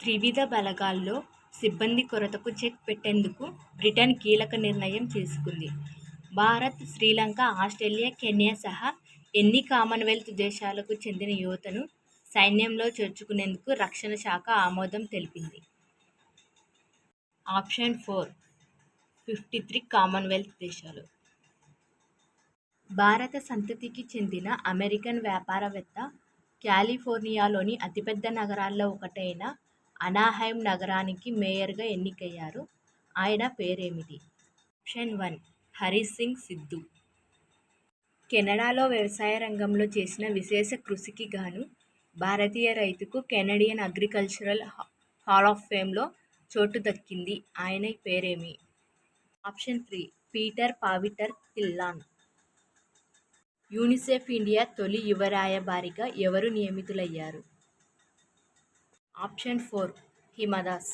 త్రివిధ బలగాల్లో సిబ్బంది కొరతకు చెక్ పెట్టేందుకు బ్రిటన్ కీలక నిర్ణయం తీసుకుంది. భారత్, శ్రీలంక, ఆస్ట్రేలియా, కెన్యా సహా ఎన్ని కామన్వెల్త్ దేశాలకు చెందిన యువతను సైన్యంలో చేర్చుకునేందుకు రక్షణ శాఖ ఆమోదం తెలిపింది. ఆప్షన్ 4 53 కామన్వెల్త్ దేశాలు. భారత సంతతికి చెందిన అమెరికన్ వ్యాపారవేత్త కాలిఫోర్నియాలోని అతిపెద్ద నగరాల్లో ఒకటైన అనాహైమ్ నగరానికి మేయర్గా ఎన్నికయ్యారు. ఆయన పేరేమిటి? ఆప్షన్ 1 హరీష్ సింగ్ సిద్ధు. కెనడాలో వ్యవసాయ రంగంలో చేసిన విశేష కృషికి గాను భారతీయ రైతుకు కెనడియన్ అగ్రికల్చరల్ హాల్ ఆఫ్ ఫేమ్లో చోటు దక్కింది. ఆయన పేరేమి? Option 3 Peter Pavittar Killan. UNICEF India తొలి యువ రాయబారిగా ఎవరు నియమితులయ్యారు? ఆప్షన్ 4 హిమదాస్.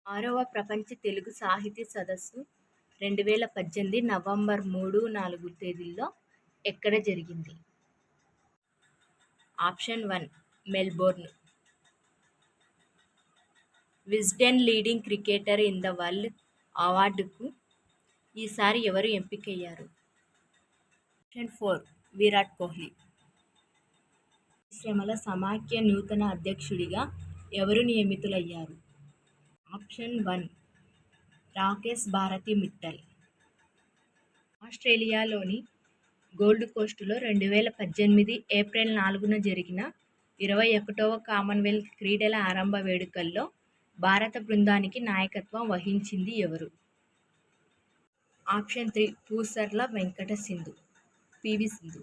6వ ప్రపంచ తెలుగు సాహితీ సదస్సు 2018 నవంబర్ 3, 4 తేదీల్లో ఎక్కడ జరిగింది? Option 1 Melbourne. Wisden leading cricketer in the world అవార్డుకు ఈసారి ఎవరు ఎంపికయ్యారు? ఆప్షన్ 4 విరాట్ కోహ్లీ. పరిశ్రమల సమాఖ్య నూతన అధ్యక్షుడిగా ఎవరు నియమితులయ్యారు? ఆప్షన్ 1 రాకేశ్ భారతి మిట్టల్. ఆస్ట్రేలియాలోని గోల్డ్ కోస్టులో 2018 ఏప్రిల్ 4న జరిగిన 21వ కామన్వెల్త్ క్రీడల ఆరంభ వేడుకల్లో భారత బృందానికి నాయకత్వం వహించింది ఎవరు? Option 3 Pusarla Venkata Sindhu, PV Sindhu.